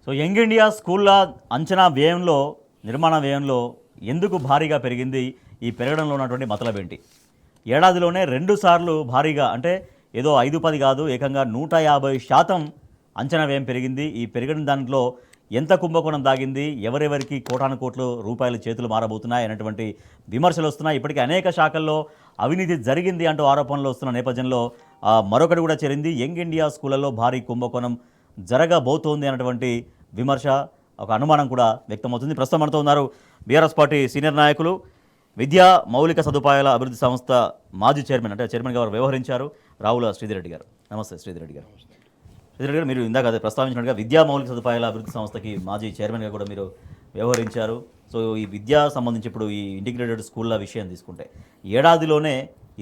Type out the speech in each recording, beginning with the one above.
So young India స్కూళ్ళ అంచనా వ్యయంలో నిర్మాణ వ్యయంలో ఎందుకు భారీగా పెరిగింది? ఈ పెరగడంలో ఉన్నటువంటి మతలబ్ ఏంటి? ఏడాదిలోనే 2 సార్లు భారీగా, అంటే ఏదో 5-10 కాదు, ఏకంగా 150% అంచనా వ్యయం పెరిగింది. ఈ పెరిగిన దాంట్లో ఎంత కుంభకోణం దాగింది, ఎవరెవరికి కోటాను కోట్లు రూపాయలు చేతులు మారబోతున్నాయి అనేటువంటి విమర్శలు వస్తున్నాయి. ఇప్పటికీ అనేక శాఖల్లో అవినీతి జరిగింది అంటూ ఆరోపణలు వస్తున్న నేపథ్యంలో మరొకటి కూడా చేరింది. యంగ్ ఇండియా స్కూళ్లలో భారీ కుంభకోణం జరగబోతోంది అన్నటువంటి విమర్శ, ఒక అనుమానం కూడా వ్యక్తమవుతుంది. ప్రస్తుతం మనతో ఉన్నారు బీఆర్ఎస్ పార్టీ సీనియర్ నాయకులు, విద్యా మౌలిక సదుపాయాల అభివృద్ధి సంస్థ మాజీ చైర్మన్, అంటే చైర్మన్గా వారు వ్యవహరించారు, రావుల శ్రీధర్రెడ్డి గారు. నమస్తే శ్రీధర్రెడ్డి గారు. శ్రీధర్రెడ్డి గారు, మీరు ఇందాక అదే ప్రస్తావించినట్టుగా విద్యా మౌలిక సదుపాయాల అభివృద్ధి సంస్థకి మాజీ చైర్మన్గా కూడా మీరు వ్యవహరించారు. సో ఈ విద్యా సంబంధించి ఇప్పుడు ఈ ఇంటిగ్రేటెడ్ స్కూళ్ళ విషయం తీసుకుంటే ఏడాదిలోనే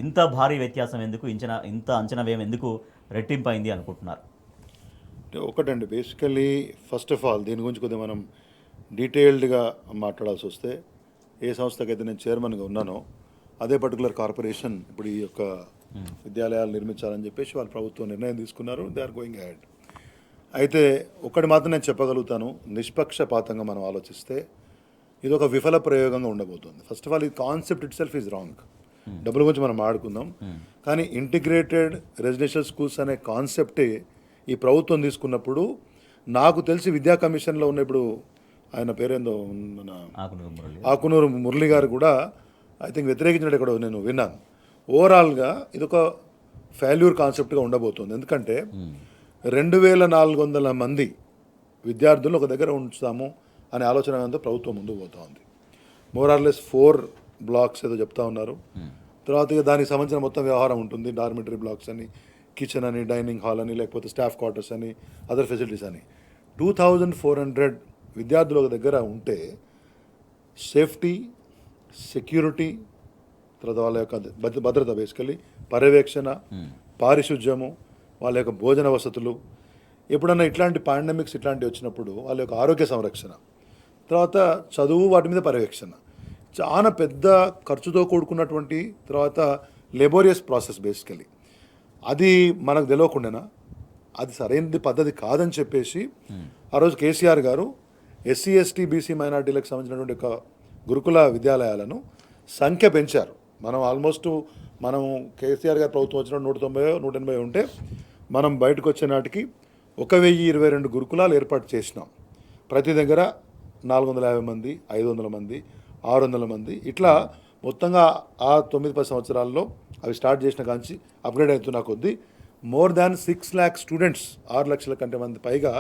ఇంత భారీ వ్యత్యాసం ఎందుకు, ఇంత అంచనా వ్యయం ఎందుకు రెట్టింపైంది అనుకుంటున్నారు? ఒకటండి, బేసికలీ ఫస్ట్ ఆఫ్ ఆల్ దీని గురించి కొద్దిగా మనం డీటెయిల్డ్గా మాట్లాడాల్సి వస్తే, ఏ సంస్థకైతే నేను చైర్మన్గా ఉన్నానో అదే పర్టికులర్ కార్పొరేషన్ ఇప్పుడు ఈ యొక్క విద్యాలయాలు నిర్మించాలని చెప్పేసి వాళ్ళు ప్రభుత్వం నిర్ణయం తీసుకున్నారు. They are going ahead. అయితే ఒకటి మాత్రం నేను చెప్పగలుగుతాను, నిష్పక్షపాతంగా మనం ఆలోచిస్తే ఇది ఒక విఫల ప్రయోగంగా ఉండబోతుంది. ఫస్ట్ ఆఫ్ ఆల్ ఈ concept it self is wrong. డబ్బుల గురించి మనం ఆడుకుందాం, కానీ ఇంటిగ్రేటెడ్ రెసిడెన్షియల్ స్కూల్స్ అనే కాన్సెప్టే ఈ ప్రభుత్వం తీసుకున్నప్పుడు, నాకు తెలిసి విద్యా కమిషన్లో ఉన్న ఇప్పుడు ఆయన పేరేందో మన ఆకునూరు మురళి గారు కూడా ఐ థింక్ వ్యతిరేకించినట్టు ఇక్కడ నేను విన్నాను. ఓవరాల్గా ఇది ఒక ఫెయిల్యూర్ కాన్సెప్ట్గా ఉండబోతుంది. ఎందుకంటే 2400 మంది విద్యార్థులు ఒక దగ్గర ఉంచుతాము అనే ఆలోచనతో ప్రభుత్వం ముందుకు పోతూ ఉంది. మోరార్లెస్ 4 బ్లాక్స్ ఏదో చెప్తా ఉన్నారు. తర్వాత ఇక దానికి సంబంధించిన మొత్తం వ్యవహారం ఉంటుంది. డార్మిటరీ బ్లాక్స్ అని, కిచెన్ అని, డైనింగ్ హాల్ అని, లేకపోతే స్టాఫ్ క్వార్టర్స్ అని, అదర్ ఫెసిలిటీస్ అని 2400 విద్యార్థులు ఒక దగ్గర ఉంటే సేఫ్టీ, సెక్యూరిటీ, తర్వాత వాళ్ళ యొక్క భద్రత, బేసికలీ పర్యవేక్షణ, పారిశుధ్యము, వాళ్ళ యొక్క భోజన వసతులు, ఎప్పుడన్నా ఇట్లాంటి పాండమిక్స్ ఇట్లాంటివి వచ్చినప్పుడు వాళ్ళ యొక్క ఆరోగ్య సంరక్షణ, తర్వాత చదువు, వాటి మీద పర్యవేక్షణ, చాలా పెద్ద ఖర్చుతో కూడుకున్నటువంటి, తర్వాత లేబోరియస్ ప్రాసెస్. బేసికలీ అది మనకు తెలియకుండానా, అది సరైనది పద్ధతి కాదని చెప్పేసి ఆ రోజు కేసీఆర్ గారు ఎస్సీ, ఎస్టీ, బీసీ మైనార్టీలకు సంబంధించినటువంటి ఒక గురుకుల విద్యాలయాలను సంఖ్య పెంచారు. మనం ఆల్మోస్ట్ కేసీఆర్ గారు ప్రభుత్వం వచ్చిన 190-180 ఉంటే మనం బయటకు వచ్చే నాటికి 1022 గురుకులాలు ఏర్పాటు చేసినాం. ప్రతి దగ్గర 450 మంది, 500 మంది, 600 మంది, ఇట్లా మొత్తంగా ఆ 9-10 సంవత్సరాల్లో అవి స్టార్ట్ చేసిన కాంచి అప్గ్రేడ్ అవుతున్న కొద్దీ మోర్ దాన్ 6 lakh స్టూడెంట్స్, 6 లక్షల కంటే మంది పైగా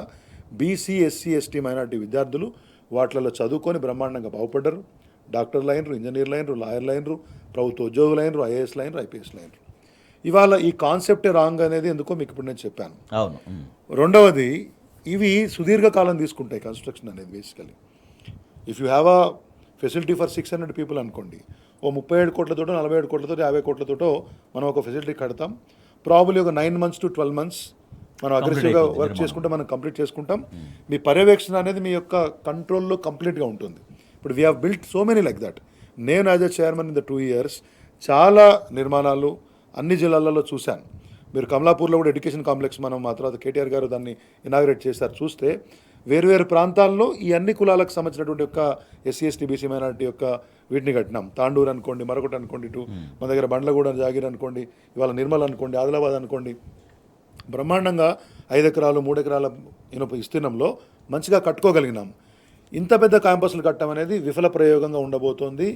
బీసీ, ఎస్సీ, ఎస్టీ మైనార్టీ విద్యార్థులు వాటిలలో చదువుకొని బ్రహ్మాండంగా బాగుపడ్డారు. డాక్టర్లు అయినరు, ఇంజనీర్లు అయినరు, లాయర్లు అయినరు, ప్రభుత్వ ఉద్యోగులు అయినరు, ఐఏఎస్లు అయినరు, ఐపీఎస్లు అయినరు. ఇవాళ ఈ కాన్సెప్టే రాంగ్ అనేది ఎందుకో మీకు ఇప్పుడు నేను చెప్పాను. రెండవది, ఇవి సుదీర్ఘకాలం తీసుకుంటాయి కన్స్ట్రక్షన్ అనేది. Basically if you have a facility for 600 people అనుకోండి, ఓ 37 కోట్లతోటో, 47 కోట్లతో, 50 కోట్లతోటో మనం ఒక ఫెసిలిటీ కడతాం. ప్రాబబ్లీ ఒక 9 months to 12 months మనం అగ్రెసివ్గా వర్క్ చేసుకుంటే మనం కంప్లీట్ చేసుకుంటాం. మీ పర్యవేక్షణ అనేది మీ యొక్క కంట్రోల్లో కంప్లీట్గా ఉంటుంది. ఇప్పుడు we have built so many like that. నేను as a chairman in the 2 years చాలా నిర్మాణాలు అన్ని జిల్లాలలో చూశాను. మీరు కమలాపూర్లో కూడా ఎడ్యుకేషన్ కాంప్లెక్స్ మనం ఆ తర్వాత కేటీఆర్ గారు దాన్ని ఇనాగ్రేట్ చేశారు. చూస్తే వేరువేరు ప్రాంతాల్లో ఈ అన్ని కులాలకు సంబంధించినటువంటి యొక్క ఎస్సీ, ఎస్టీ, బీసీ మైనారిటీ యొక్క వీటిని కట్టినాం. తాండూరు అనుకోండి, మరొకటి అనుకోండి, ఇటు మన దగ్గర బండ్లగూడ, జాగిర్ అనుకోండి, ఇవాళ నిర్మల్ అనుకోండి, ఆదిలాబాద్ అనుకోండి, బ్రహ్మాండంగా 5 ఎకరాలు 3 ఎకరాల విస్తీర్ణంలో మంచిగా కట్టుకోగలిగినాం. ఇంత పెద్ద క్యాంపస్లు కట్టడం అనేది విఫల ప్రయోగంగా ఉండబోతోంది.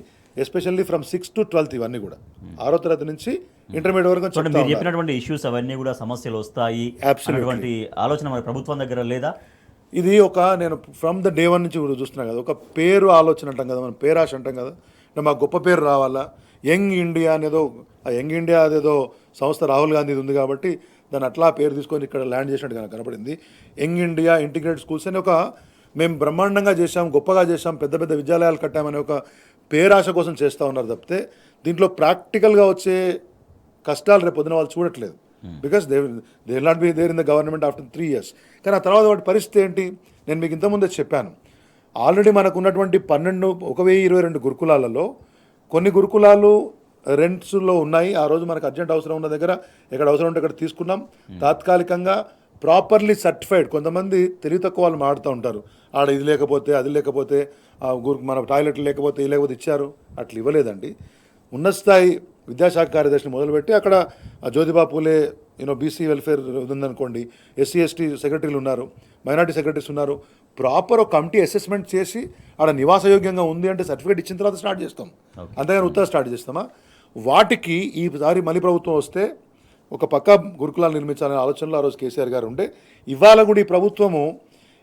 Especially from 6th to 12th, ఇవన్నీ కూడా 6వ తరగతి నుంచి ఇంటర్మీడియట్ వరకు. మీరు చెప్పినటువంటి ఇష్యూస్ అవన్నీ కూడా సమస్యలు వస్తాయి అటువంటి ఆలోచన మన ప్రభుత్వం దగ్గర లేదా? ఇది నేను ఫ్రమ్ ద డే 1 నుంచి కూడా చూస్తున్నాను కదా, ఒక పేరు ఆలోచన అంటాం కదా, మనం పేరాశ అంటాం కదా, అంటే మాకు గొప్ప పేరు రావాలా, యంగ్ ఇండియా అనేదో, ఆ యంగ్ ఇండియా అదేదో సంస్థ రాహుల్ గాంధీది ఉంది కాబట్టి దాన్ని అట్లా పేరు తీసుకొని ఇక్కడ ల్యాండ్ చేసినట్టు కనపడింది. యంగ్ ఇండియా ఇంటిగ్రేటెడ్ స్కూల్స్ అని మేము బ్రహ్మాండంగా చేశాం, గొప్పగా చేశాం, పెద్ద పెద్ద విద్యాలయాలు కట్టామనే ఒక పేరాశ కోసం చేస్తూ ఉన్నారు తప్పితే దీంట్లో ప్రాక్టికల్గా వచ్చే కష్టాలు రేపు పొద్దున వాళ్ళు చూడట్లేదు. Because they will not be there in the government after 3 years. కానీ ఆ తర్వాత వాటి పరిస్థితి ఏంటి, నేను మీకు ఇంతకుముందే చెప్పాను. ఆల్రెడీ మనకు ఉన్నటువంటి 1022 గురుకులాలలో కొన్ని గురుకులాలు రెంట్స్లో ఉన్నాయి. ఆ రోజు మనకు అర్జెంట్ అవసరం ఉన్న దగ్గర ఎక్కడ అవసరం ఉంటే అక్కడ తీసుకున్నాం. తాత్కాలికంగా ప్రాపర్లీ సర్టిఫైడ్. కొంతమంది తెలివి తక్కువ వాళ్ళు మాడుతూ ఉంటారు, ఆడ ఇది లేకపోతే అది లేకపోతే మన టాయిలెట్లు లేకపోతే ఇది లేకపోతే ఇచ్చారు. అట్లా ఇవ్వలేదండి. ఉన్నత స్థాయి విద్యాశాఖ కార్యదర్శిని మొదలుపెట్టి అక్కడ జ్యోతిబా పూలే బీసీ వెల్ఫేర్ ఉందనుకోండి, ఎస్సీ ఎస్టీ సెక్రటరీలు ఉన్నారు, మైనార్టీ సెక్రటరీస్ ఉన్నారు. ప్రాపర్ ఒక కమిటీ అసెస్మెంట్ చేసి ఆడ నివాసయోగ్యంగా ఉంది అంటే సర్టిఫికేట్ ఇచ్చిన తర్వాత స్టార్ట్ చేస్తాం, అంతేగాని ఉత్తర స్టార్ట్ చేస్తామా? వాటికి ఈసారి మళ్ళీ ప్రభుత్వం వస్తే ఒక పక్క గురుకులాలు నిర్మించాలనే ఆలోచనలో ఆ రోజు కేసీఆర్ గారు ఉండే. ఇవాళ కూడా ఈ ప్రభుత్వము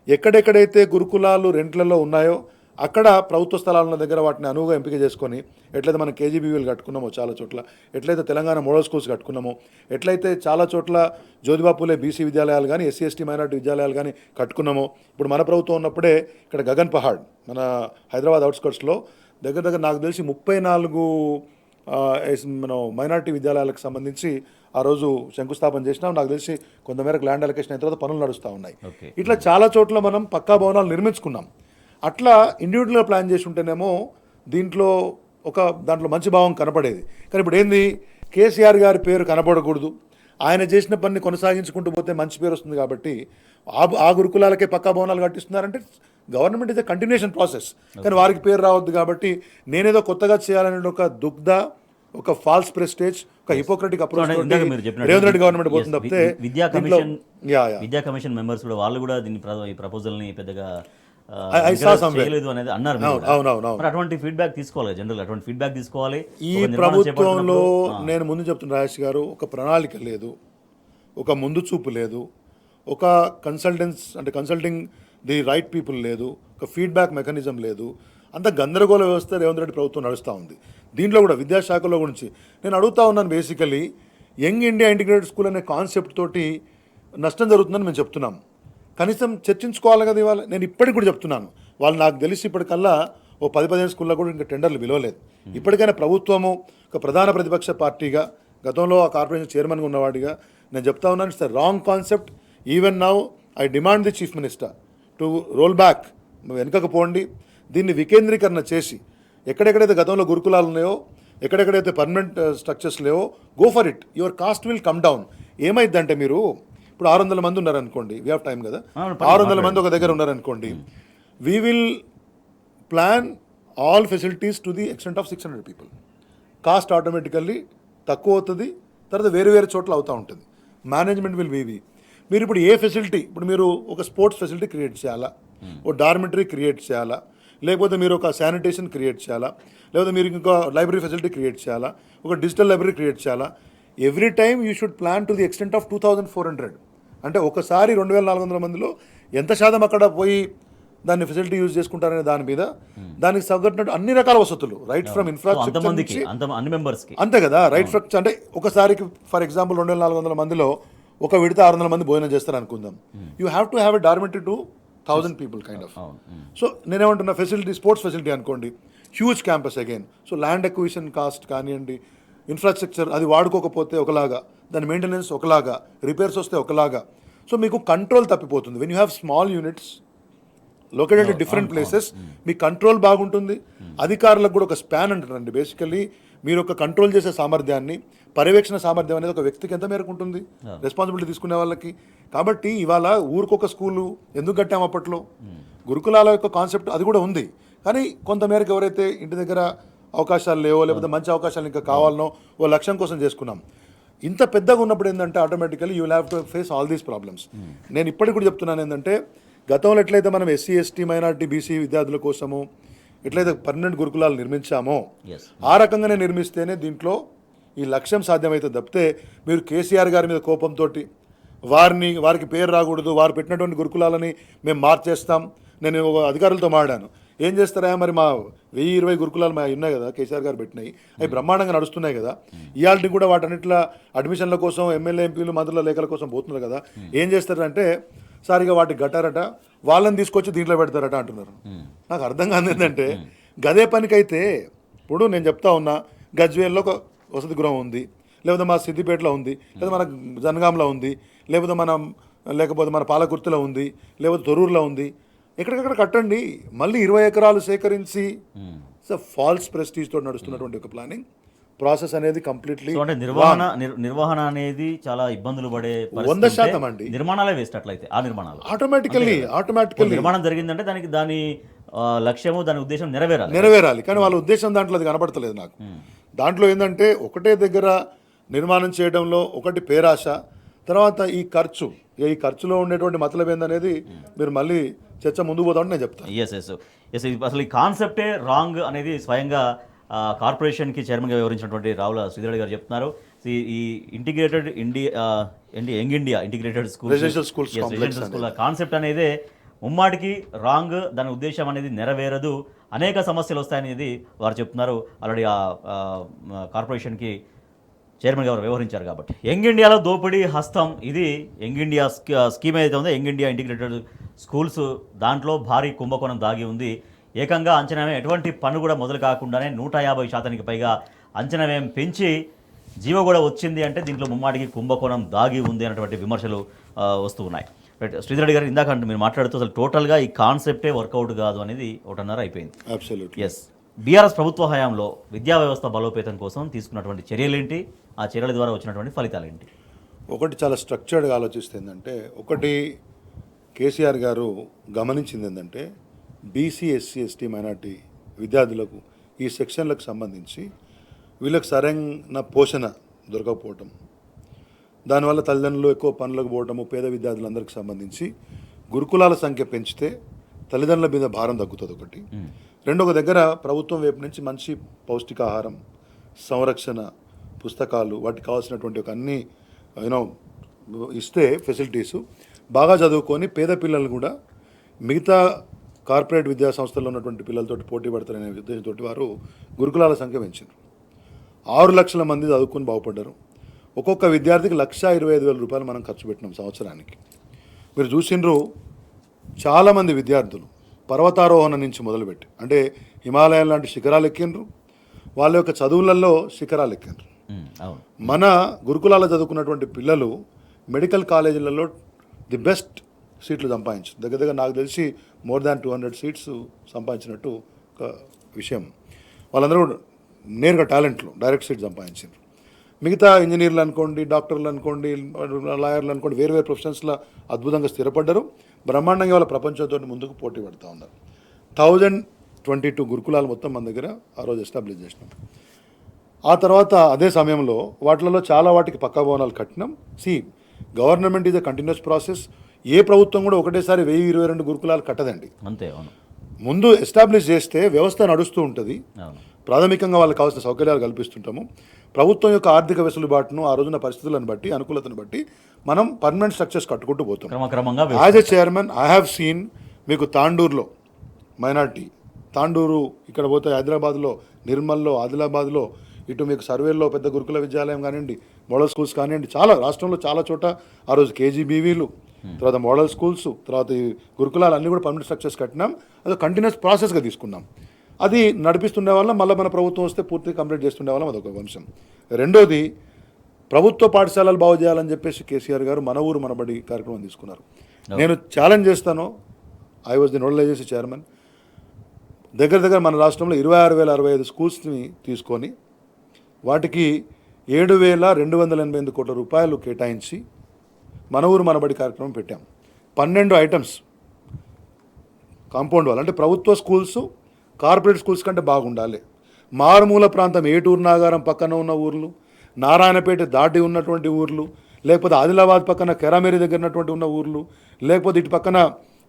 ఎక్కడెక్కడైతే గురుకులాలు రెంట్లలో ఉన్నాయో అక్కడ ప్రభుత్వ స్థలాల దగ్గర వాటిని అనువుగా ఎంపిక చేసుకొని, ఎట్లయితే మనం కేజీబీవీలు కట్టుకున్నామో చాలా చోట్ల, ఎట్లయితే తెలంగాణ మోడల్ స్కూల్స్ కట్టుకున్నామో, ఎట్లయితే చాలా చోట్ల జ్యోతిబా పూలే బీసీ విద్యాలయాలు కానీ ఎస్సీ ఎస్టీ మైనార్టీ విద్యాలయాలు కానీ కట్టుకున్నామో, ఇప్పుడు మన ప్రభుత్వం ఉన్నప్పుడే ఇక్కడ గగన్ పహాడ్ మన హైదరాబాద్ అవుట్స్కర్ట్స్లో దగ్గర నాకు తెలిసి 34 మనం మైనార్టీ విద్యాలయాలకు సంబంధించి ఆ రోజు శంకుస్థాపన చేసినాం. నాకు తెలిసి కొంతమేరకు ల్యాండ్ అలొకేషన్ అయిన తర్వాత పనులు నడుస్తూ ఉన్నాయి. ఇట్లా చాలా చోట్ల మనం పక్కా భవనాలు నిర్మించుకున్నాం. అట్లా ఇండివిజువల్గా ప్లాన్ చేసి ఉంటేనేమో దాంట్లో మంచి భావం కనపడేది. కానీ ఇప్పుడు ఏంది, కేసీఆర్ గారి పేరు కనపడకూడదు, ఆయన చేసిన పని కొనసాగించుకుంటూ పోతే మంచి పేరు వస్తుంది కాబట్టి ఆ గురుకులాలకే పక్కా భవనాలు కట్టిస్తున్నారంటే government is a continuation process. కానీ వారికి పేరు రావద్దు కాబట్టి నేనేదో కొత్తగా చేయాలనే ఒక ఫాల్స్ ప్రెస్టేజ్, ఒక hypocritic approach Revanth Reddy government పోతుంది తప్పితే విద్యా కమిషన్ మెంబర్స్ కూడా వాళ్ళు కూడా దీన్ని ఈ ప్రపోజల్ ని పెద్దగా చేయలేదు అనేది అన్నారు. అటువంటి ఫీడ్బ్యాక్ తీసుకోవాలి, జనరల్ అటువంటి ఫీడ్బ్యాక్ తీసుకోవాలి. ఈ ప్రభుత్వంలో నేను ముందు చెప్తున్న రాజేష్ గారు, ఒక ప్రణాళిక లేదు, ఒక ముందు చూపు లేదు, ఒక కన్సల్టింగ్ ది రైట్ పీపుల్ లేదు, ఒక ఫీడ్బ్యాక్ మెకానిజం లేదు. అంత గందరగోళ వ్యవస్థ రేవంత్ రెడ్డి ప్రభుత్వం నడుస్తూ ఉంది. దీంట్లో కూడా విద్యాశాఖలో గురించి నేను అడుగుతా ఉన్నాను. Basically young India integrated school అనే కాన్సెప్ట్ తోటి నష్టం జరుగుతుందని మేము చెప్తున్నాం. కనీసం చర్చించుకోవాలి కదా. ఇవాళ నేను ఇప్పటికి కూడా చెప్తున్నాను, వాళ్ళు నాకు తెలిసి ఇప్పటికల్లా 10-15 స్కూల్లో కూడా ఇంకా టెండర్లు పిలవలేదు. ఇప్పటికైనా ప్రభుత్వము ఒక ప్రధాన ప్రతిపక్ష పార్టీగా, గతంలో ఆ కార్పొరేషన్ చైర్మన్గా ఉన్నవాడిగా నేను చెప్తా ఉన్నాను, it's the wrong concept. Even now I demand the chief minister to roll back, వెనుకకు పోండి, దీన్ని వికేంద్రీకరణ చేసి ఎక్కడెక్కడైతే గతంలో గురుకులాలు ఉన్నాయో, ఎక్కడెక్కడైతే పర్మనెంట్ స్ట్రక్చర్స్ లేవో, go for it, your cost will come down. ఏమైందంటే మీరు ఇప్పుడు 600 మంది ఉన్నారనుకోండి, వీ హ్యావ్ టైం కదా, 600 మంది ఒక దగ్గర ఉన్నారనుకోండి, we will plan all facilities to the extent of 600 people. Cost automatically తక్కువ అవుతుంది, తర్వాత వేరు చోట్ల అవుతూ ఉంటుంది. మేనేజ్మెంట్ విల్ వీవి. మీరు ఇప్పుడు ఏ ఫెసిలిటీ, ఇప్పుడు మీరు ఒక స్పోర్ట్స్ ఫెసిలిటీ క్రియేట్ చేయాలా, ఓ డార్మిటరీ క్రియేట్ చేయాలా, లేకపోతే మీరు ఒక శానిటేషన్ క్రియేట్ చేయాలా, లేకపోతే మీరు ఇంకొక లైబ్రరీ ఫెసిలిటీ క్రియేట్ చేయాలా, ఒక డిజిటల్ లైబ్రరీ క్రియేట్ చేయాలా, every time you should plan to the extent of 2400. అంటే ఒకసారి 2400 మందిలో ఎంత శాతం అక్కడ పోయి దాన్ని ఫెసిలిటీ యూజ్ చేసుకుంటారనే దాని మీద, దానికి తగ్గట్టు అన్ని రకాల వసతులు, రైట్ ఫ్రమ్ ఇన్ఫ్రాస్ట్రక్చర్ అంతే కదా, రైట్ ఫ్రమ్ అంటే ఒకసారికి ఫర్ ఎగ్జాంపుల్ 2400 మందిలో ఒక విడత 600 మంది భోజనం చేస్తారు అనుకుందాం. You have to have a dormitory to 1000 people kind of. So నేనేమంటున్నా, ఫెసిలిటీ స్పోర్ట్స్ ఫెసిలిటీ అనుకోండి, huge campus again. So land acquisition cost కానివ్వండి, ఇన్ఫ్రాస్ట్రక్చర్ అది వాడుకోకపోతే ఒకలాగా, దాని మెయింటెనెన్స్ ఒకలాగా, రిపేర్స్ వస్తే ఒకలాగా. సో మీకు కంట్రోల్ తప్పిపోతుంది. When you have small units located at different places, మీ కంట్రోల్ బాగుంటుంది. అధికారులకు కూడా ఒక స్పాన్ అంటారండి. బేసికల్లీ మీరు ఒక కంట్రోల్ చేసే సామర్థ్యాన్ని, పర్యవేక్షణ సామర్థ్యం అనేది ఒక వ్యక్తికి ఎంత మేరకు ఉంటుంది, రెస్పాన్సిబిలిటీ తీసుకునే వాళ్ళకి. కాబట్టి ఇవాళ ఊరికొక స్కూలు ఎందుకు కట్టాము, అప్పట్లో గురుకులాల యొక్క కాన్సెప్ట్ అది కూడా ఉంది. కానీ కొంతమేరకు ఎవరైతే ఇంటి దగ్గర అవకాశాలు లేవో, లేకపోతే మంచి అవకాశాలు ఇంకా కావాలనో ఓ లక్ష్యం కోసం చేసుకున్నాం. ఇంత పెద్దగా ఉన్నప్పుడు ఏంటంటే automatically you will have to face all these problems. నేను ఇప్పటికి కూడా చెప్తున్నాను ఏంటంటే, గతంలో ఎట్లయితే మనం ఎస్సీ ఎస్టీ మైనార్టీ బీసీ విద్యార్థుల కోసము ఎట్లయితే పర్మనెంట్ గురుకులాలు నిర్మించామో, ఆ రకంగానే నిర్మిస్తేనే దీంట్లో ఈ లక్ష్యం సాధ్యమైతే తప్పితే, మీరు కేసీఆర్ గారి మీద కోపంతో వారికి పేరు రాకూడదు, వారు పెట్టినటువంటి గురుకులాలని మేము మార్చేస్తాం. నేను అధికారులతో మాట్లాడాను, ఏం చేస్తారా మరి, మా 1020 గురుకులాలు మా ఉన్నాయి కదా కేసీఆర్ గారు పెట్టినాయి, అవి బ్రహ్మాండంగా నడుస్తున్నాయి కదా, ఇవాళకి కూడా వాటన్నిటిలో అడ్మిషన్ల కోసం ఎమ్మెల్యే ఎంపీలు మంత్రుల లేఖల కోసం పోతున్నారు కదా, ఏం చేస్తారంటే సారిగా వాటికి గట్టారట, వాళ్ళని తీసుకొచ్చి దీంట్లో పెడతారట అంటున్నారు. నాకు అర్థం కాదు ఏంటంటే, గదే పనికైతే ఇప్పుడు నేను చెప్తా ఉన్నా, గజ్వేల్లో ఒక వసతి గృహం ఉంది, లేకపోతే మా సిద్దిపేటలో ఉంది, లేదా మన జనగాంలో ఉంది, లేకపోతే మన పాలకుర్తిలో ఉంది, లేకపోతే తొర్రూరులో ఉంది, ఎక్కడికక్కడ కట్టండి. మళ్ళీ 20 ఎకరాలు సేకరించి ఫాల్స్ ప్రెస్టీజ్ తోటి నడుస్తున్నటువంటి ఒక ప్లానింగ్ ప్రాసెస్ అనేది కంప్లీట్లీ సో అంటే నిర్వహణ అనేది చాలా ఇబ్బందులు పడే 100% అండి. నిర్మాణాలే వేస్ట్ అట్లయితే ఆ నిర్మాణాలు ఆటోమేటికల్లీ నిర్మాణం జరిగిందంటే దాని లక్ష్యము దాని ఉద్దేశం నెరవేరాలి. కానీ వాళ్ళ ఉద్దేశం దాంట్లో అది కనబడతలేదు నాకు. దాంట్లో ఏంటంటే ఒకటే దగ్గర నిర్మాణం చేయడంలో ఒకటి పేరాశ, తర్వాత ఈ ఖర్చులో ఉండేటువంటి మతలబ్ ఏందనేది మీరు మళ్ళీ చర్చ ముందుకు పోతామని నేను చెప్తాను. ఎస్ అసలు ఈ కాన్సెప్టే రాంగ్ అనేది స్వయంగా కార్పొరేషన్కి చైర్మన్గా వివరించినటువంటి రావుల శ్రీధర్ గారు చెప్తున్నారు. ఈ integrated young India integrated residential schools school concept అనేది ముమ్మాటికి రాంగ్, దాని ఉద్దేశం అనేది నెరవేరదు, అనేక సమస్యలు వస్తాయనేది వారు చెప్తున్నారు. ఆల్రెడీ ఆ కార్పొరేషన్కి చైర్మన్ గారు వ్యవహరించారు కాబట్టి. యంగ్ ఇండియాలో దోపిడీ హస్తం, ఇది యంగ్ ఇండియా స్కీమ్ ఏదైతే ఉందో యంగ్ ఇండియా ఇంటిగ్రేటెడ్ స్కూల్స్, దాంట్లో భారీ కుంభకోణం దాగి ఉంది. ఏకంగా అంచనా వ్యయం ఎటువంటి పన్ను కూడా మొదలు కాకుండానే 150% పైగా అంచనా వ్యయం పెంచి జీవో కూడా వచ్చింది అంటే దీంట్లో ముమ్మాటికి కుంభకోణం దాగి ఉంది అన్నటువంటి విమర్శలు వస్తూ ఉన్నాయి. రైట్ శ్రీధర్ రెడ్డి గారు, ఇందాక అంటే మీరు మాట్లాడుతూ అసలు టోటల్గా ఈ కాన్సెప్టే వర్కౌట్ కాదు అనేది ఒకటన్నర అయిపోయింది. ఎస్, బీఆర్ఎస్ ప్రభుత్వ హయాంలో విద్యా వ్యవస్థ బలోపేతం కోసం తీసుకున్నటువంటి చర్యలేంటి, ఆ చర్యల ద్వారా వచ్చినటువంటి ఫలితాలు ఏంటి? ఒకటి చాలా స్ట్రక్చర్డ్గా ఆలోచిస్తే ఏంటంటే, ఒకటి కేసీఆర్ గారు గమనించింది ఏంటంటే బీసీ ఎస్సీ ఎస్టీ మైనార్టీ విద్యార్థులకు ఈ సెక్షన్లకు సంబంధించి వీళ్ళకి సరైన పోషణ దొరకకపోవటం, దానివల్ల తల్లిదండ్రులు ఎక్కువ పనులకు పోవటము, పేద విద్యార్థులందరికీ సంబంధించి గురుకులాల సంఖ్య పెంచితే తల్లిదండ్రుల మీద భారం తగ్గుతుంది ఒకటి. రెండొక దగ్గర ప్రభుత్వం వైపు నుంచి మంచి పౌష్టికాహారం, సంరక్షణ, పుస్తకాలు, వాటికి కావాల్సినటువంటి ఒక అన్ని ఇస్తే ఫెసిలిటీసు బాగా చదువుకొని పేద పిల్లలు కూడా మిగతా కార్పొరేట్ విద్యా సంస్థల్లో ఉన్నటువంటి పిల్లలతో పోటీ పడతారనే ఉద్దేశంతో వారు గురుకులాల సంఖ్య పెంచారు. 6 లక్షల మంది చదువుకొని బాగుపడ్డారు. ఒక్కొక్క విద్యార్థికి 1,25,000 రూపాయలు మనం ఖర్చు పెట్టినాం సంవత్సరానికి. మీరు చూసిండ్రు చాలామంది విద్యార్థులు పర్వతారోహణ నుంచి మొదలుపెట్టి, అంటే హిమాలయం లాంటి శిఖరాలు ఎక్కిండ్రు, వాళ్ళ యొక్క చదువులలో శిఖరాలు ఎక్కిండ్రు. మన గురుకులాల్లో చదువుకున్నటువంటి పిల్లలు మెడికల్ కాలేజీలలో ది బెస్ట్ సీట్లు సంపాదించారు. దగ్గర నాకు తెలిసి మోర్ దాన్ 200 సీట్స్ సంపాదించినట్టు ఒక విషయం. వాళ్ళందరూ నేరుగా టాలెంట్లో డైరెక్ట్ సీట్ సంపాదించారు. మిగతా ఇంజనీర్లు అనుకోండి, డాక్టర్లు అనుకోండి, లాయర్లు అనుకోండి, వేరు వేరు ప్రొఫెషన్స్లో అద్భుతంగా స్థిరపడ్డారు. బ్రహ్మాండంగా వాళ్ళ ప్రపంచంతో ముందుకు పోటీ పడుతూ ఉన్నారు. 1022 గురుకులాలు మొత్తం మన దగ్గర ఆ రోజు ఎస్టాబ్లిష్ చేసినాం. ఆ తర్వాత అదే సమయంలో వాటిలలో చాలా వాటికి పక్కా భవనాలు కట్టినాం. Government is a continuous process. ఏ ప్రభుత్వం కూడా ఒకటేసారి 1022 గురుకులాలు కట్టదండి. అంతే, ముందు ఎస్టాబ్లిష్ చేస్తే వ్యవస్థ నడుస్తూ ఉంటుంది. ప్రాథమికంగా వాళ్ళకి కావాల్సిన సౌకర్యాలు కల్పిస్తుంటాము. ప్రభుత్వం యొక్క ఆర్థిక వెసులుబాటును, ఆ రోజున పరిస్థితులను బట్టి, అనుకూలతను బట్టి మనం పర్మనెంట్ స్ట్రక్చర్స్ కట్టుకుంటూ పోతాం. As a chairman I have seen, మీకు తాండూరులో మైనార్టీ, తాండూరు ఇక్కడ పోతే హైదరాబాద్లో, నిర్మల్లో, ఆదిలాబాద్లో, ఇటు మీకు సర్వేల్లో పెద్ద గురుకుల విద్యాలయం కానివ్వండి, మోడల్ స్కూల్స్ కానివ్వండి, చాలా రాష్ట్రంలో చాలా చోట ఆ రోజు కేజీబీవీలు, తర్వాత మోడల్ స్కూల్స్, తర్వాత ఈ గురుకులాలు అన్నీ కూడా పర్మనెంట్ స్ట్రక్చర్స్ కట్టినాం. అది కంటిన్యూస్ ప్రాసెస్గా తీసుకున్నాం. అది నడిపిస్తుండే వాళ్ళం, మళ్ళీ మన ప్రభుత్వం వస్తే పూర్తిగా కంప్లీట్ చేస్తుండే వాళ్ళం. అదొక అంశం. రెండోది, ప్రభుత్వ పాఠశాలలు బాగు చేయాలని చెప్పేసి కేసీఆర్ గారు మన ఊరు మనబడి కార్యక్రమం తీసుకున్నారు. నేను ఛాలెంజ్ చేస్తాను, I was the nodal agency chairman. దగ్గర మన రాష్ట్రంలో 26,065 స్కూల్స్ని తీసుకొని వాటికి 7,288 కోట్ల రూపాయలు కేటాయించి మన ఊరు మనబడి కార్యక్రమం పెట్టాం. 12 ఐటమ్స్ కాంపౌండ్ వాల్, అంటే ప్రభుత్వ స్కూల్స్ కార్పొరేట్ స్కూల్స్ కంటే బాగుండాలి. మారుమూల ప్రాంతం, ఏటూరు నాగారం పక్కన ఉన్న ఊర్లు, నారాయణపేట దాటి ఉన్నటువంటి ఊర్లు, లేకపోతే ఆదిలాబాద్ పక్కన కెరామేరి దగ్గర ఉన్నటువంటి ఉన్న ఊర్లు, లేకపోతే ఇటు పక్కన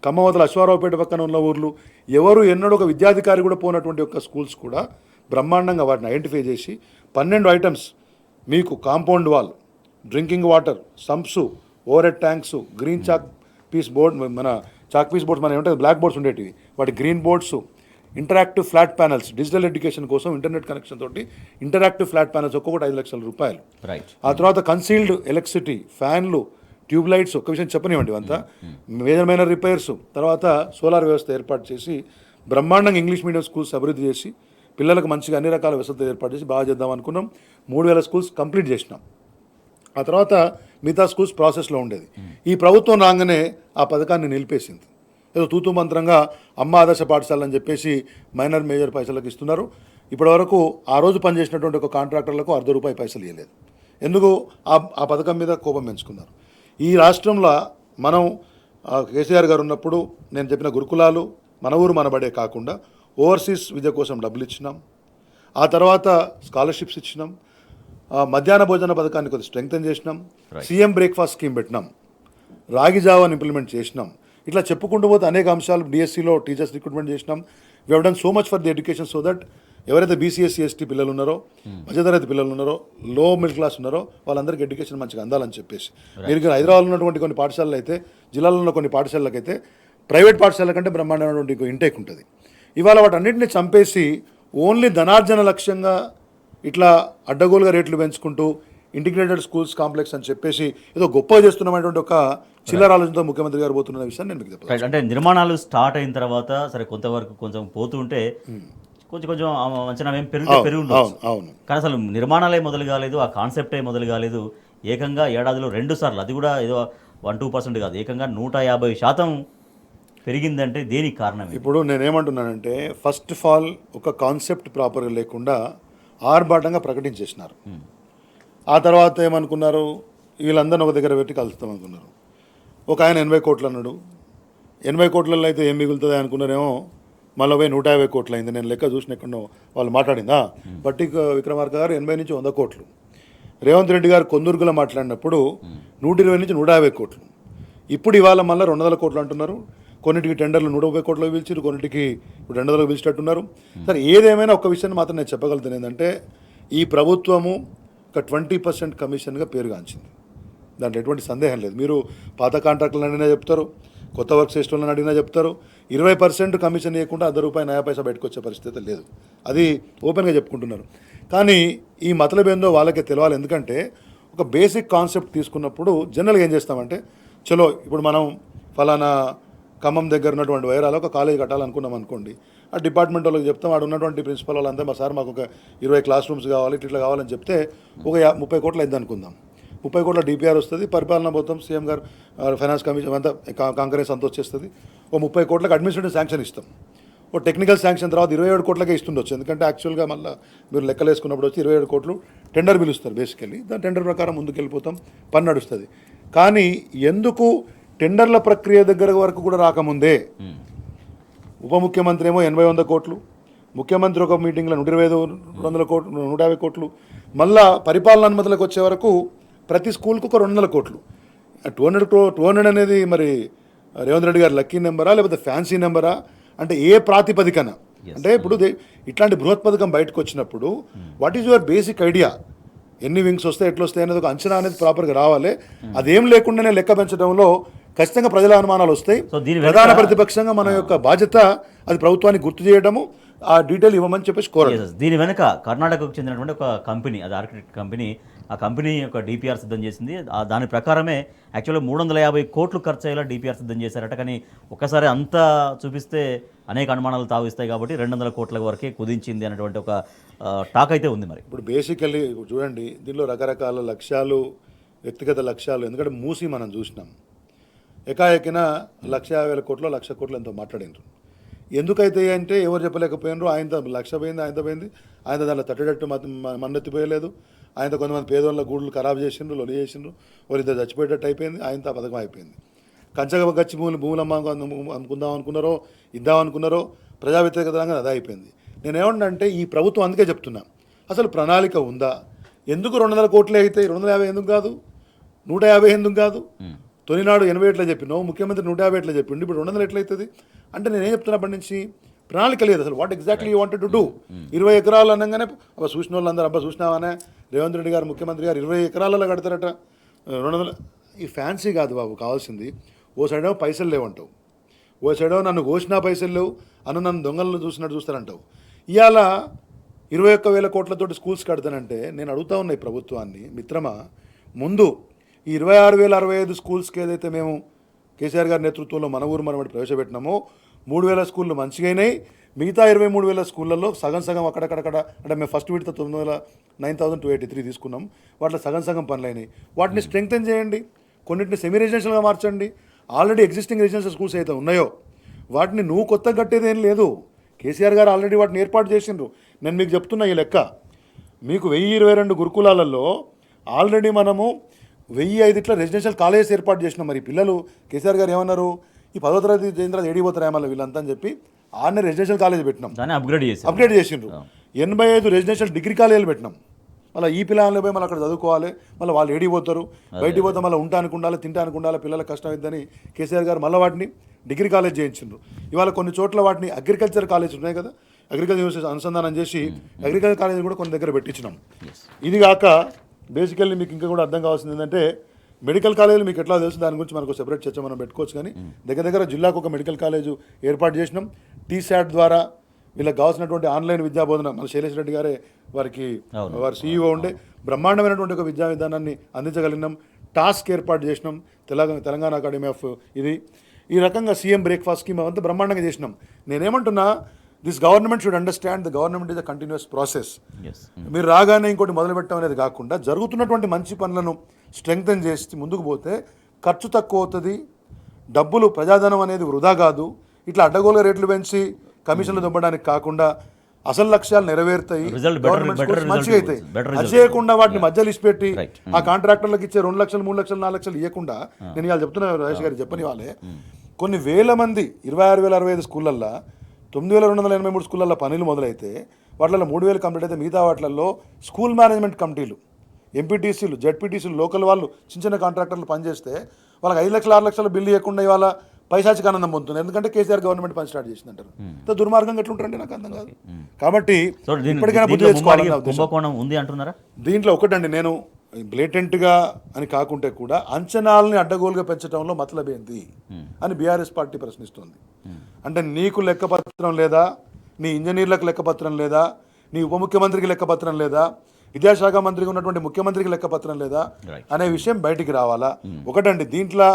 ఖమ్మవతల అశ్వారావుపేట పక్కన ఉన్న ఊర్లు, ఎవరు ఎన్నడూ ఒక విద్యాధికారి కూడా పోనటువంటి యొక్క స్కూల్స్ కూడా బ్రహ్మాండంగా వాటిని ఐడెంటిఫై చేసి 12 ఐటమ్స్, మీకు compound wall, drinking water, sumps, over head tanks, green chalk piece board, మన చాక్ పీస్ బోర్డ్స్ మన ఏమంటే బ్లాక్ బోర్డ్స్ ఉండేటివి, వాటి green boards, interactive flat panels, digital education కోసం ఇంటర్నెట్ కనెక్షన్ తోటి ఇంటరాక్టివ్ ఫ్లాట్ ప్యానల్స్ ఒక్కొక్కటి 5 లక్షల రూపాయలు. ఆ తర్వాత కన్సీల్డ్ ఎలక్ట్రిసిటీ, ఫ్యాన్లు, ట్యూబ్ లైట్స్, ఒక్క విషయం చెప్పనివ్వండి, అంతా మేజర్మైన రిపేర్స్, తర్వాత సోలార్ వ్యవస్థ ఏర్పాటు చేసి బ్రహ్మాండంగా ఇంగ్లీష్ మీడియం స్కూల్స్ అభివృద్ధి చేసి పిల్లలకు మంచిగా అన్ని రకాల వసతులు ఏర్పాటు చేసి బాగా చేద్దాం అనుకున్నాం. 3,000 స్కూల్స్ కంప్లీట్ చేసినాం. ఆ తర్వాత మిగతా స్కూల్స్ ప్రాసెస్లో ఉండేది. ఈ ప్రభుత్వం రాగానే ఆ పథకాన్ని నిలిపేసింది. ఏదో తూతూ మంత్రంగా అమ్మ ఆదర్శ పాఠశాల అని చెప్పేసి మైనర్ మేజర్ పైసలకు ఇస్తున్నారు. ఇప్పటివరకు ఆ రోజు పనిచేసినటువంటి ఒక కాంట్రాక్టర్లకు ₹1 పైసలు ఇవ్వలేదు. ఎందుకు? ఆ పథకం మీద కోపం పెంచుకున్నారు. ఈ రాష్ట్రంలో మనం కేసీఆర్ గారు ఉన్నప్పుడు నేను చెప్పిన గురుకులాలు మన ఊరు మనబడే కాకుండా ఓవర్సీస్ విద్య కోసం డబ్బులు ఇచ్చినాం. ఆ తర్వాత స్కాలర్షిప్స్ ఇచ్చినాం. మధ్యాహ్న భోజన పథకాన్ని కొద్దిగా స్ట్రెంగ్తన్ చేసినాం. సీఎం బ్రేక్ఫాస్ట్ స్కీమ్ పెట్టినాం. రాగి జావాని ఇంప్లిమెంట్ చేసినాం. ఇట్లా చెప్పుకుంటూ పోతే అనేక అంశాలు. డిఎస్సిలో టీచర్స్ రిక్రూట్మెంట్ చేసినాం. We have done so much for the education so that ఎవరైతే బీసీఎస్సీ ఎస్టీ పిల్లలు ఉన్నారో, మధ్యతరగతి పిల్లలు ఉన్నారో, లో మిడిల్ క్లాస్ ఉన్నారో వాళ్ళందరికీ ఎడ్యుకేషన్ మంచిగా అందాలని చెప్పేసి మీరు హైదరాబాద్లో ఉన్నటువంటి కొన్ని పాఠశాలలు అయితే, జిల్లాలో ఉన్న కొన్ని పాఠశాలకైతే ప్రైవేట్ పాఠశాల కంటే బ్రహ్మాండమైనటువంటి ఇంటేక్ ఉంటుంది. ఇవాళ వాటన్నింటినీ చంపేసి ఓన్లీ ధనార్జన లక్ష్యంగా ఇట్లా అడ్డగోలుగా రేట్లు పెంచుకుంటూ ఇంటిగ్రేటెడ్ స్కూల్స్ కాంప్లెక్స్ అని చెప్పేసి ఏదో గొప్పగా చేస్తున్నటువంటి ఒక చిల్లర ఆలోచనతో ముఖ్యమంత్రి గారు పోతున్న విషయాన్ని నేను మీకు చెప్పాను. అంటే నిర్మాణాలు స్టార్ట్ అయిన తర్వాత సరే కొంతవరకు కొంచెం పోతూ ఉంటే కొంచెం అంచనా ఏం పెరుగు అవును. కానీ అసలు నిర్మాణాలే మొదలు కాలేదు, ఆ కాన్సెప్టే మొదలు కాలేదు. ఏకంగా ఏడాదిలో 2 సార్లు, అది కూడా ఏదో 1-2% కాదు, ఏకంగా 150% పెరిగిందంటే దేనికి కారణం? ఇప్పుడు నేనేమంటున్నానంటే ఫస్ట్ ఆఫ్ ఆల్ ఒక కాన్సెప్ట్ ప్రాపర్గా లేకుండా ఆర్భాటంగా ప్రకటించేసినారు. ఆ తర్వాత ఏమనుకున్నారు, వీళ్ళందరినీ ఒక దగ్గర పెట్టి కలుస్తాం అనుకున్నారు. ఒక ఆయన 80 కోట్లు అన్నాడు. 80 కోట్లలో అయితే ఏం మిగులుతుంది అనుకున్నారేమో, మళ్ళీ 150 కోట్లు అయింది. నేను లెక్క చూసిన ఎక్కడో వాళ్ళు మాట్లాడిందా. బట్టి విక్రమార్క గారు 80 నుంచి 100 కోట్లు. రేవంత్ రెడ్డి గారు కొందూరుగులో మాట్లాడినప్పుడు 120 నుంచి 150 కోట్లు. ఇప్పుడు ఇవాళ మళ్ళీ 200 కోట్లు అంటున్నారు. కొన్నిటికి టెండర్లు 130 కోట్లకు పిలిచారు, కొన్నిటికి ఇప్పుడు 200 పిలిచేటట్టున్నారు. సరే, ఏదేమైనా ఒక విషయాన్ని మాత్రం నేను చెప్పగలుగుతాను ఏంటంటే ఈ ప్రభుత్వము ఒక 20% కమిషన్గా పేరుగాంచింది. దాంట్లో ఎటువంటి సందేహం లేదు. మీరు పాత కాంట్రాక్టులను అడిగినా చెప్తారు, కొత్త వర్క్ చేసేటోళ్ళని అడిగినా చెప్తారు. 20% కమిషన్ ఇవ్వకుండా ₹1 బయటకు వచ్చే పరిస్థితి లేదు. అది ఓపెన్గా చెప్పుకుంటున్నారు. కానీ ఈ మతలబ్ ఏందో వాళ్ళకే తెలవాలి. ఎందుకంటే ఒక బేసిక్ కాన్సెప్ట్ తీసుకున్నప్పుడు జనరల్గా ఏం చేస్తామంటే, చలో ఇప్పుడు మనం ఫలానా ఖమ్మం దగ్గర ఉన్నటువంటి వైరాలో ఒక కాలేజ్ కట్టాలనుకున్నాం అనుకోండి, ఆ డిపార్ట్మెంట్ వాళ్ళకి చెప్తాం, ఆడ ఉన్నటువంటి ప్రిన్సిపల్ వాళ్ళంతా మా సార్ మాకు ఒక 20 క్లాస్ రూమ్స్ కావాలి, ఇట్లా కావాలని చెప్తే ఒక 30 కోట్లు అయింది అనుకుందాం. 30 కోట్ల డిపిఆర్ వస్తుంది, పరిపాలన మొత్తం సీఎం గారు ఫైనాన్స్ కమిషన్ అంతా కాంగ్రెస్ అంతా వచ్చేస్తుంది. ఓ 30 కోట్లకు అడ్మినిస్ట్రేటివ్ శాంక్షన్ ఇస్తాం. ఓ టెక్నికల్ శాంక్షన్ తర్వాత 27 కోట్లకే ఇస్తుండొచ్చు. ఎందుకంటే యాక్చువల్గా మళ్ళీ మీరు లెక్కలు వేసుకున్నప్పుడు వచ్చి 27 కోట్లు టెండర్ పిలుస్తారు బేసికల్లీ. దాని టెండర్ ప్రకారం ముందుకు వెళ్ళిపోతాం, పని నడుస్తుంది. కానీ ఎందుకు టెండర్ల ప్రక్రియ దగ్గర వరకు కూడా రాకముందే ఉప ముఖ్యమంత్రి ఏమో 80-100 కోట్లు, ముఖ్యమంత్రి ఒక మీటింగ్లో 120-200 కోట్లు, 150 కోట్లు, మళ్ళా పరిపాలన అనుమతులకు వచ్చే వరకు ప్రతి స్కూల్కు ఒక 200 కోట్లు. 200 అనేది మరి రేవంత్ రెడ్డి గారు లక్కీ నెంబరా లేకపోతే ఫ్యాన్సీ నెంబరా? అంటే ఏ ప్రాతిపదికన? అంటే ఇప్పుడు ఇట్లాంటి బృహత్ పథకం బయటకు వచ్చినప్పుడు what is your basic idea? ఎన్ని వింగ్స్ వస్తాయి, ఎట్లా వస్తాయి అనేది ఒక అంచనా అనేది ప్రాపర్గా రావాలి. అదేం లేకుండానే లెక్క పెంచడంలో ఖచ్చితంగా ప్రజల అనుమానాలు వస్తాయి. ప్రధాన ప్రతిపక్షంగా మన యొక్క బాధ్యత అది ప్రభుత్వానికి గుర్తు చేయడము, ఆ డీటెయిల్ ఇవ్వమని చెప్పేసి కోరారు. దీని వెనుక కర్ణాటకకు చెందినటువంటి ఒక కంపెనీ, అది ఆర్కిటెక్ట్ కంపెనీ, ఆ కంపెనీ యొక్క డిపిఆర్ సిద్ధం చేసింది. దాని ప్రకారమే యాక్చువల్గా 350 కోట్లు ఖర్చు అయ్యేలా డిపిఆర్ సిద్ధం చేశారట. కానీ ఒక్కసారి అంతా చూపిస్తే అనేక అనుమానాలు తావిస్తాయి కాబట్టి 200 కోట్ల వరకే కుదించింది అనేటువంటి ఒక టాక్ అయితే ఉంది. మరి ఇప్పుడు బేసికల్లీ చూడండి, దీనిలో రకరకాల లక్ష్యాలు, వ్యక్తిగత లక్ష్యాలు. ఎందుకంటే మూసి మనం చూసినాం, ఎకాఎకిన 150,000 కోట్లు 1,00,000 కోట్లు ఎంతో మాట్లాడినారు. ఎందుకైతే అంటే ఎవరు చెప్పలేకపోయినారు. ఆయనతో 1,00,000 పోయింది, ఆయనతో పోయింది, ఆయన దాంట్లో తట్టేటట్టు మన్నెత్తిపోయలేదు. ఆయనతో కొంతమంది పేదవాళ్ళ గూడులు ఖరాబ్ చేసిండ్రు, లొలి చేసిండ్రు, వాళ్ళిద్దరు చచ్చిపోయేటట్టు అయిపోయింది. ఆయనతో ఆ పథకం అయిపోయింది. కంచగ గచ్చి భూములు అమ్ముకుందాం అనుకున్నారో, ఇద్దాం అనుకున్నారో, ప్రజా వ్యతిరేకతంగా అదే అయిపోయింది. నేనేమంటే ఈ ప్రభుత్వం అందుకే చెప్తున్నా, అసలు ప్రణాళిక ఉందా? ఎందుకు 200 కోట్లే అవుతాయి? 250 ఎందుకు కాదు? 150 ఎందుకు కాదు? తొలినాడు 80 ఎట్లా చెప్పినావు, ముఖ్యమంత్రి 150 ఎట్లా చెప్పిండు, ఇప్పుడు 200 ఎట్లయితుంది? అంటే నేనేం చెప్తున్నప్పటి నుంచి ప్రణాళిక లేదు అసలు. What exactly you wanted to do? 20 ఎకరాలు అనగానే అబ్బా చూసిన వాళ్ళందరూ అబ్బా చూసినావానే రేవంత్ రెడ్డి గారు ముఖ్యమంత్రి గారు 20 ఎకరాలలో కడతారట 200. ఈ ఫ్యాన్సీ కాదు బాబు కావాల్సింది. ఓ సైడేమో పైసలు లేవంటావు, ఓ సైడేమో నన్ను కోసినా పైసలు లేవు, నన్ను దొంగలను చూసినట్టు చూస్తారంటావు. ఇవాళ 21,000 కోట్లతోటి స్కూల్స్ కడతానంటే నేను అడుగుతా ఉన్నా ఈ ప్రభుత్వాన్ని, మిత్రమా, ముందు ఈ 26,065 స్కూల్స్కి ఏదైతే మేము కేసీఆర్ గారి నేతృత్వంలో మన ఊరు మనబడి ప్రవేశపెట్టినామో 3,000 స్కూళ్ళు మంచిగా అయినాయి. మిగతా 23,000 స్కూళ్ళల్లో సగం అక్కడక్కడ, అంటే మేము ఫస్ట్ విడత 9,283 తీసుకున్నాం. వాటిలో సగం పనులు అయినాయి. వాటిని స్ట్రెంగ్తెన్ చేయండి, కొన్నింటిని సెమీ రెసిడెన్షియల్గా మార్చండి. ఆల్రెడీ ఎగ్జిస్టింగ్ రెసిడెన్షియల్ స్కూల్స్ అయితే ఉన్నాయో వాటిని నువ్వు కొత్తగా కట్టేది ఏం లేదు. కేసీఆర్ గారు ఆల్రెడీ వాటిని ఏర్పాటు చేసిండ్రు. నేను మీకు చెప్తున్నా ఈ లెక్క. మీకు 1022 గురుకులాలలో ఆల్రెడీ మనము 1005 ఇట్లా రెసిడెన్షియల్ కాలేజెస్ ఏర్పాటు చేసినాం. మరి పిల్లలు కేసీఆర్ గారు ఏమన్నారు, ఈ 10వ తరగతి చేసిన తర్వాత ఏడిపోతారా మళ్ళీ వీళ్ళంతా అని చెప్పి ఆడనే రెసిడెన్షియల్ కాలేజ్ పెట్టినాం, దాన్ని అప్గ్రేడ్ చేసిండ్రు. 85 రెసిడెన్షియల్ డిగ్రీ కాలేజీలు పెట్టినాం. మళ్ళీ ఈ పిల్లలు పోయి మళ్ళీ అక్కడ చదువుకోవాలి, మళ్ళీ వాళ్ళు ఏడిపోతారు, బయటికి పోతే మళ్ళీ ఉంటానికి ఉండాలి, తింటానికి ఉండాలి, పిల్లలకు కష్టం అవుతుందని కేసీఆర్ గారు మళ్ళీ వాటిని డిగ్రీ కాలేజ్ చేయించిండ్రు. ఇవాళ కొన్ని చోట్ల వాటిని అగ్రికల్చర్ కాలేజ్ ఉన్నాయి కదా, అగ్రికల్చర్ యూనివర్సిటీ అనుసంధానం చేసి అగ్రికల్చర్ కాలేజ్ కూడా కొన్ని దగ్గర పెట్టించినాం. ఇది కాక బేసికల్లీ మీకు ఇంకా కూడా అర్థం కావాల్సింది ఏంటంటే మెడికల్ కాలేజీలు మీకు ఎట్లా తెలుసు, దాని గురించి మనకు సెపరేట్ చర్చ మనం పెట్టుకోవచ్చు. కానీ దగ్గర జిల్లాకు ఒక మెడికల్ కాలేజు ఏర్పాటు చేసినాం. టీశాట్ ద్వారా వీళ్ళకి కావాల్సినటువంటి ఆన్లైన్ విద్యాబోధన మన శైలేష్ రెడ్డి గారే వారి సీఈఓ ఉండే బ్రహ్మాండమైనటువంటి ఒక విద్యా విధానాన్ని అందించగలిగినాం. టాస్క్ ఏర్పాటు చేసినాం తెలంగాణ అకాడమీ ఆఫ్ ఈ రకంగా సీఎం బ్రేక్ఫాస్ట్ స్కీమ్ అంతా బ్రహ్మాండంగా చేసినాం. నేనేమంటున్నా, this government should understand the government is a continuous process. మీరు రాగానే ఇంకోటి మొదలుపెట్టడం అనేది కాకుండా జరుగుతున్నటువంటి మంచి పనులను స్ట్రెంగ్తన్ చేసి ముందుకు పోతే ఖర్చు తక్కువ అవుతుంది, డబ్బులు ప్రజాధనం అనేది వృధా కాదు. ఇట్లా అడ్డగోలుగా రేట్లు పెంచి కమిషన్లు దొబ్బడానికి కాకుండా అసలు లక్ష్యాలు నెరవేరుతాయి, మంచిగా అవుతాయి. అది చేయకుండా వాటిని మధ్యలో ఇచ్చిపెట్టి ఆ కాంట్రాక్టర్లకు ఇచ్చే 2 లక్షలు 3 లక్షలు 4 లక్షలు ఇవ్వకుండా, నేను ఇవాళ చెప్తున్నా రాజేష్ గారు చెప్పని వాళ్ళే, కొన్ని వేల మంది 26,065 స్కూళ్ళల్లో 9,283 స్కూళ్ళల్లో పనులు మొదలైతే వాటిలో 3,000 కంప్లీట్ అయితే మిగతా వాటిల్లో స్కూల్ మేనేజ్మెంట్ కమిటీలు, ఎంపీటీసీలు, జెడ్పీటీసీలు, లోకల్ వాళ్ళు చిన్న కాంట్రాక్టర్లు పనిచేస్తే వాళ్ళకి 5 లక్షలు 6 లక్షలు బిల్లు ఇవ్వకుండా ఇవాళ పైశాచిక ఆనందం పొందుతున్నారు. ఎందుకంటే కేసీఆర్ గవర్నమెంట్ పని స్టార్ట్ చేసిందంటారు. దుర్మార్గంగా ఎట్లుంటారంటే నాకు అర్థం కాదు. కాబట్టి ఇప్పటికైనా బుద్ధి తెచ్చుకోవాలి. దీంట్లో ఒకటండి, నేను బ్లేటెంట్గా అని కాకుంటే కూడా అంచనాలని అడ్డగోలుగా పెంచడంలో మతలబేంది అని బీఆర్ఎస్ పార్టీ ప్రశ్నిస్తుంది. అంటే నీకు లెక్కపత్రం లేదా, నీ ఇంజనీర్లకు లెక్కపత్రం లేదా, నీ ఉప ముఖ్యమంత్రికి లెక్కపత్రం లేదా, విద్యాశాఖ మంత్రికి ఉన్నటువంటి ముఖ్యమంత్రికి లెక్కపత్రం లేదా అనే విషయం బయటికి రావాలా. ఒకటండి, దీంట్లో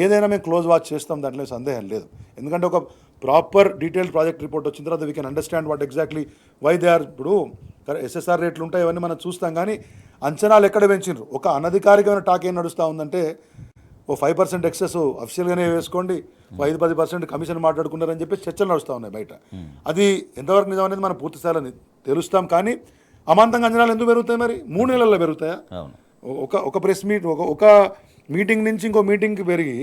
ఏదైనా మేము క్లోజ్ వాచ్ చేస్తాం, దాంట్లో సందేహం లేదు. ఎందుకంటే ఒక ప్రాపర్ డీటెయిల్డ్ ప్రాజెక్ట్ రిపోర్ట్ వచ్చిన తర్వాత we can understand what exactly why they are. ఇప్పుడు ఎస్ఎస్ఆర్ రేట్లు ఉంటాయి, ఇవన్నీ మనం చూస్తాం. కానీ అంచనాలు ఎక్కడ పెంచిండ్రు? ఒక అనధికారికమైన టాక్ ఏం నడుస్తూ ఉందంటే, ఓ 5% ఎక్సెస్ అఫీషియల్గానే వేసుకోండి, 5-10% కమిషన్ మాట్లాడుకున్నారని చెప్పి చర్చలు నడుస్తూ ఉన్నాయి బయట. అది ఎంతవరకు నిజం అనేది మనం పూర్తి స్థాయిలో తెలుస్తాం. కానీ అమాంతంగా అంచనాలు ఎందుకు పెరుగుతాయి? మరి 3 నెలల్లో పెరుగుతాయా? ఒక ప్రెస్ మీట్, ఒక మీటింగ్ నుంచి ఇంకో మీటింగ్కి పెరిగి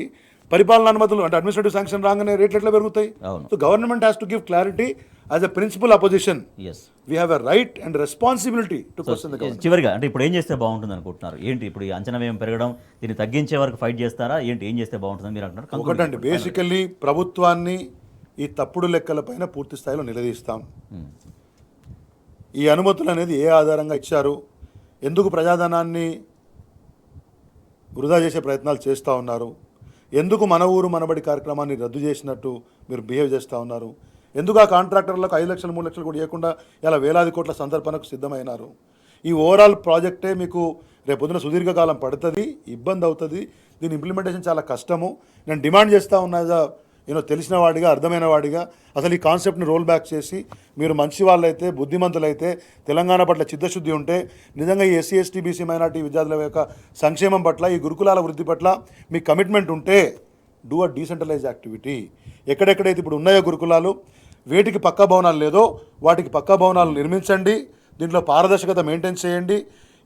పరిపాలన అనుమతులు అంటే అడ్మినిస్ట్రేటివ్ శాంక్షన్ రాగానే రేట్లు ఎట్లా పెరుగుతాయి? So government has to give clarity as a principal opposition. We have a right and responsibility to question the government. చివరిగా అంటే ఇప్పుడు ఏం చేస్తే బాగుంటుంది అనుకుంటున్నారు? ఏంటి ఇప్పుడు ఈ అంచనా వ్యయం పెరగడం, దీన్ని తగ్గించే వరకు ఫైట్ చేస్తారా ఏంటి? ఏం చేస్తే బాగుంటుంది మీరు అంటున్నారు? ఒకటండి, బేసికల్లీ ప్రభుత్వాన్ని ఈ తప్పుడు లెక్కలపైన పూర్తి స్థాయిలో నిలదీస్తాం. ఈ అనుమతులు అనేది ఏ ఆధారంగా ఇచ్చారు, ఎందుకు ప్రజాధనాన్ని వృధా చేసే ప్రయత్నాలు చేస్తూ ఉన్నారు, ఎందుకు మన ఊరు మనబడి కార్యక్రమాన్ని రద్దు చేసినట్టు మీరు బిహేవ్ చేస్తూ ఉన్నారు, ఎందుకు ఆ కాంట్రాక్టర్లకు 5 లక్షలు 3 లక్షలు కూడా ఇవ్వకుండా ఇలా వేలాది కోట్ల సందర్భనకు సిద్ధమైనారు. ఈ ఓవరాల్ ప్రాజెక్టే మీకు రేపొద్దున సుదీర్ఘకాలం పడుతుంది, ఇబ్బంది అవుతుంది, దీని ఇంప్లిమెంటేషన్ చాలా కష్టము. నేను డిమాండ్ చేస్తూ ఉన్నా తెలిసిన వాడిగా, అర్థమైన వాడిగా, అసలు ఈ కాన్సెప్ట్ని రోల్ బ్యాక్ చేసి మీరు మంచి వాళ్ళైతే, బుద్ధిమంతులైతే, తెలంగాణ పట్ల చిత్తశుద్ధి ఉంటే, నిజంగా ఈ ఎస్సీ ఎస్టీ బీసీ మైనార్టీ విద్యార్థుల యొక్క సంక్షేమం పట్ల, ఈ గురుకులాల వృద్ధి పట్ల మీ కమిట్మెంట్ ఉంటే డూ అ డీసెంట్రలైజ్ యాక్టివిటీ. ఎక్కడెక్కడైతే ఇప్పుడు ఉన్నాయో గురుకులాలు, వేటికి పక్కా భవనాలు లేదో వాటికి పక్కా భవనాలు నిర్మించండి. దీంట్లో పారదర్శకత మెయింటైన్ చేయండి.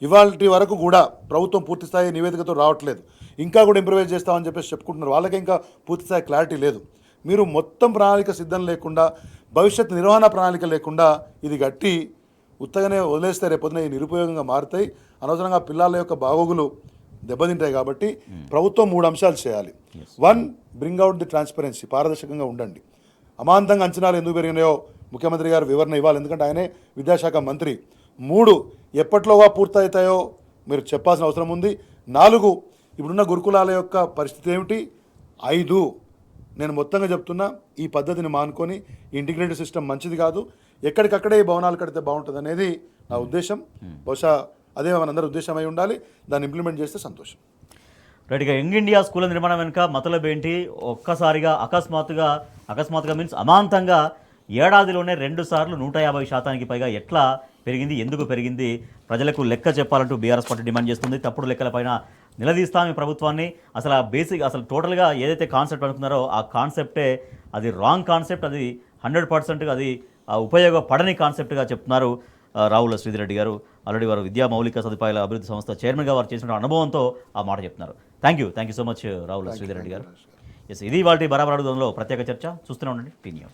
ఇవాళ వరకు కూడా ప్రభుత్వం పూర్తిస్థాయి నివేదికతో రావట్లేదు, ఇంకా కూడా ఇంప్రూవైజ్ చేస్తామని చెప్పేసి చెప్పుకుంటున్నారు. వాళ్ళకి ఇంకా పూర్తిస్థాయి క్లారిటీ లేదు. మీరు మొత్తం ప్రణాళిక సిద్ధం లేకుండా, భవిష్యత్ నిర్వహణ ప్రణాళిక లేకుండా ఇది గట్టి ఉత్తగానే వదిలేస్తే రేపొద్దున ఈ నిరుపయోగంగా మారుతాయి. అనవసరంగా పిల్లల యొక్క బాగోగులు దెబ్బతింటాయి. కాబట్టి ప్రభుత్వం 3 అంశాలు చేయాలి. 1, బ్రింగ్ అవుట్ ది ట్రాన్స్పరెన్సీ, పారదర్శకంగా ఉండండి. అమాంతంగా అంచనాలు ఎందుకు పెరిగినాయో ముఖ్యమంత్రి గారు వివరణ ఇవ్వాలి, ఎందుకంటే ఆయనే విద్యాశాఖ మంత్రి. 3, ఎప్పట్లోగా పూర్తవుతాయో మీరు చెప్పాల్సిన అవసరం ఉంది. 4, ఇప్పుడున్న గురుకులాల యొక్క పరిస్థితి ఏమిటి? 5, నేను మొత్తంగా చెప్తున్నా, ఈ పద్ధతిని మానుకొని ఇంటిగ్రేటెడ్ సిస్టమ్ మంచిది కాదు, ఎక్కడికక్కడే ఈ భవనాలు కడితే బాగుంటుంది అనేది నా ఉద్దేశం. బహుశా అదే మనందరి ఉద్దేశం అయి ఉండాలి. దాన్ని ఇంప్లిమెంట్ చేస్తే సంతోషం. రైట్గా యంగ్ ఇండియా స్కూల్ నిర్మాణం వెనుక మతలబ్ ఏంటి? ఒక్కసారిగా అకస్మాత్తుగా మీన్స్ అమాంతంగా ఏడాదిలోనే 2 సార్లు 150% పైగా ఎట్లా పెరిగింది, ఎందుకు పెరిగింది, ప్రజలకు లెక్క చెప్పాలంటూ బీఆర్ఎస్ పార్టీ డిమాండ్ చేస్తుంది. తప్పుడు లెక్కలపైన నిలదీస్తాం ఈ ప్రభుత్వాన్ని. అసలు టోటల్గా ఏదైతే కాన్సెప్ట్ అనుకున్నారో ఆ కాన్సెప్టే అది రాంగ్ కాన్సెప్ట్. అది 100% అది ఉపయోగపడని కాన్సెప్ట్గా చెప్తున్నారు రావుల శ్రీధర్ రెడ్డి గారు. ఆల్రెడీ వారు విద్యా మౌలిక సదుపాయాల అభివృద్ధి సంస్థ చైర్మన్గా వారు చేసిన అనుభవంతో ఆ మాట చెప్తున్నారు. Thank you so much Ravula Sridhar Reddy గారు. ఎస్, ఇది వాటి బరాబర్ అడుగుదంలో ప్రత్యేక చర్చ. చూస్తూనే ఉండండి టీ న్యూస్.